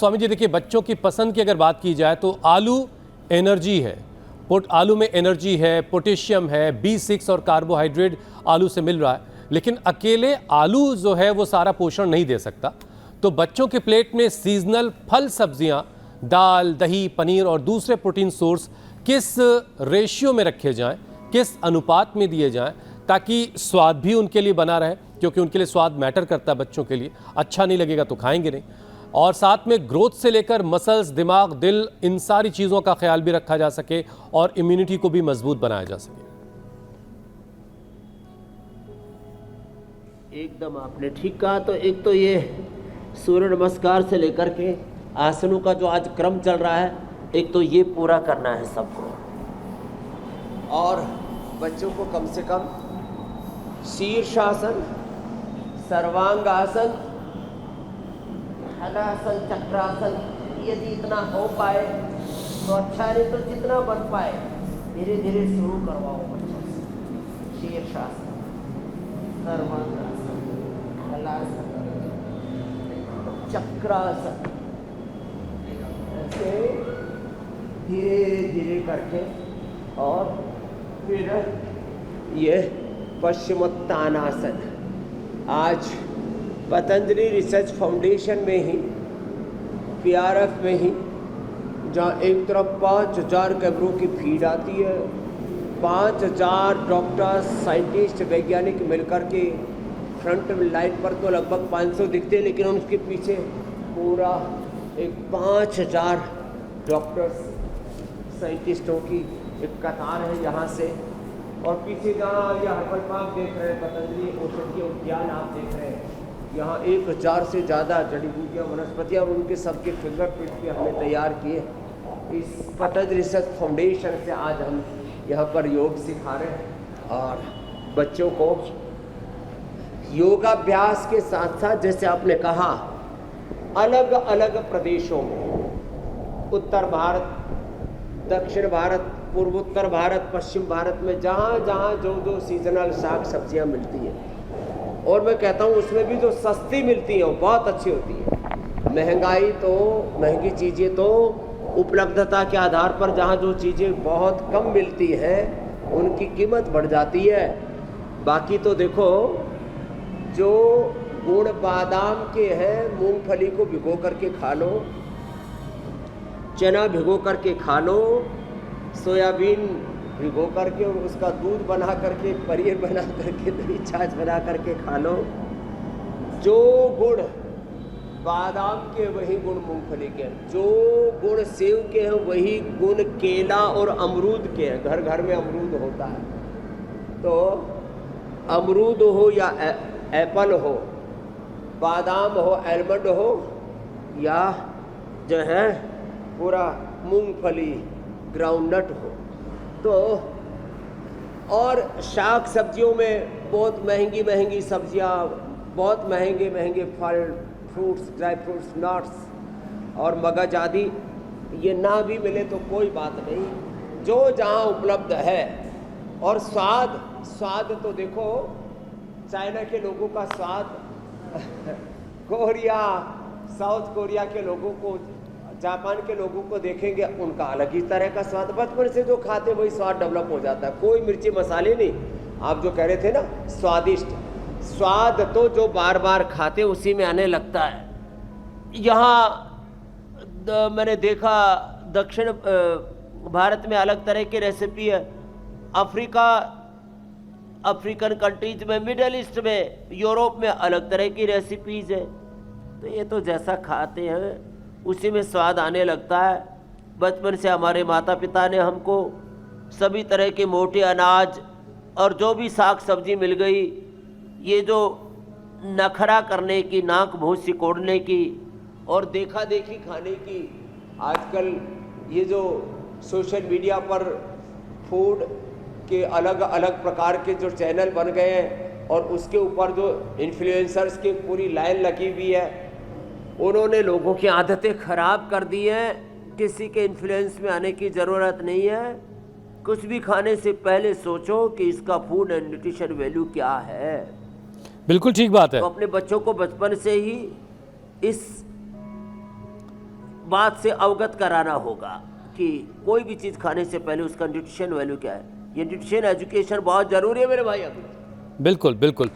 स्वामी जी देखिए, बच्चों की पसंद की अगर बात की जाए तो आलू एनर्जी है, आलू में एनर्जी है, पोटेशियम है, B6 और कार्बोहाइड्रेट आलू से मिल रहा है। लेकिन अकेले आलू जो है वो सारा पोषण नहीं दे सकता। तो बच्चों के प्लेट में सीजनल फल सब्जियां, दाल, दही, पनीर और दूसरे प्रोटीन सोर्स किस रेशियो में रखे जाएं, किस अनुपात में दिए जाएं, ताकि स्वाद भी उनके लिए बना रहे, क्योंकि उनके लिए स्वाद मैटर करता है बच्चों के लिए। अच्छा नहीं लगेगा तो खाएंगे नहीं। और साथ में ग्रोथ से लेकर मसल्स, दिमाग, दिल, इन सारी चीज़ों का ख्याल भी रखा जा सके और इम्यूनिटी को भी मजबूत बनाया जा सके। एकदम आपने ठीक कहा। तो एक तो ये सूर्य नमस्कार से लेकर के आसनों का जो आज क्रम चल रहा है, एक तो ये पूरा करना है सबको। और बच्चों को कम से कम शीर्षासन, सर्वांगासन, हलासन, चक्रासन, यदि इतना हो पाए तो अच्छा, नहीं तो जितना बन पाए धीरे धीरे शुरू करवाओ बच्चों से। शीर्षासन, सर्वांगासन, हलासन, चक्रासन, ऐसे धीरे धीरे करके। और फिर ये पश्चिमोत्तानासन। आज पतंजलि रिसर्च फाउंडेशन में ही, PRF में ही, जहाँ एक तरफ 5000 कैमरों की भीड़ आती है, 5000 डॉक्टर्स, साइंटिस्ट, वैज्ञानिक मिलकर के फ्रंट लाइन पर तो लगभग 500 दिखते हैं, लेकिन उनके पीछे पूरा एक 5000 डॉक्टर्स, साइंटिस्टों की एक कतार है यहाँ से। और पीछे जहाँ यह हर्बल पार्क देख रहे हैं, पतंजलि औषधीय उद्यान आप देख रहे हैं, यहाँ 1000 से ज़्यादा जड़ी बूटियाँ, वनस्पतियाँ, और उनके सबके फिंगरप्रिंट भी हमने तैयार किए। इस पतंजलि रिसर्च फाउंडेशन से आज हम यहाँ पर योग सिखा रहे हैं। और बच्चों को योगाभ्यास के साथ साथ, जैसे आपने कहा, अलग अलग प्रदेशों में, उत्तर भारत, दक्षिण भारत, पूर्वोत्तर भारत, पश्चिम भारत में जहाँ जहाँ जो जो सीजनल साग सब्जियाँ मिलती हैं, और मैं कहता हूँ उसमें भी जो सस्ती मिलती हैं वो बहुत अच्छी होती है। महंगाई तो, महंगी चीज़ें तो उपलब्धता के आधार पर जहाँ जो चीज़ें बहुत कम मिलती हैं उनकी कीमत बढ़ जाती है। बाकी तो देखो, जो गुड़ बादाम के हैं, मूंगफली को भिगो करके खा लो, चना भिगो करके खा लो, सोयाबीन भिगो करके और उसका दूध बना करके, पनीर बना करके, दही छाछ बना करके खा लो। जो गुण बादाम के वही गुण मूंगफली के हैं, जो गुण सेव के हैं वही गुण केला और अमरूद के हैं। घर घर में अमरूद होता है, तो अमरूद हो या एप्पल हो, बादाम हो, आलमंड हो, या जो है पूरा मूंगफली, ग्राउंडनट हो। तो और शाक सब्जियों में बहुत महंगी महंगी सब्जियां, बहुत महंगे महंगे फल, फ्रूट्स, ड्राई फ्रूट्स, नट्स और मगज आदि, ये ना भी मिले तो कोई बात नहीं, जो जहाँ उपलब्ध है। और स्वाद तो देखो, चाइना के लोगों का स्वाद कोरिया, साउथ कोरिया के लोगों को, जापान के लोगों को देखेंगे, उनका अलग ही तरह का स्वाद, बचपन से जो खाते वही स्वाद डेवलप हो जाता है। कोई मिर्ची मसाले नहीं। आप जो कह रहे थे ना, स्वादिष्ट स्वाद तो जो बार बार खाते उसी में आने लगता है। यहाँ मैंने देखा दक्षिण भारत में अलग तरह की रेसिपी है, अफ्रीकन कंट्रीज में, मिडल ईस्ट में, यूरोप में अलग तरह की रेसिपीज है। तो ये तो जैसा खाते हैं उसी में स्वाद आने लगता है। बचपन से हमारे माता पिता ने हमको सभी तरह के मोटे अनाज और जो भी साग सब्जी मिल गई, ये जो नखरा करने की, नाक मुँह सिकोड़ने की और देखा देखी खाने की, आजकल ये जो सोशल मीडिया पर फूड के अलग अलग प्रकार के जो चैनल बन गए हैं और उसके ऊपर जो इन्फ्लुएंसर्स की पूरी लाइन लगी हुई है, उन्होंने लोगों की आदतें खराब कर दी हैं। किसी के इन्फ्लुएंस में आने की ज़रूरत नहीं है। कुछ भी खाने से पहले सोचो कि इसका फूड एंड न्यूट्रिशन वैल्यू क्या है। बिल्कुल ठीक बात है। तो अपने बच्चों को बचपन से ही इस बात से अवगत कराना होगा कि कोई भी चीज़ खाने से पहले उसका न्यूट्रिशन वैल्यू क्या है। ये न्यूट्रिशन एजुकेशन बहुत ज़रूरी है मेरे भाई। अभी बिल्कुल बिल्कुल।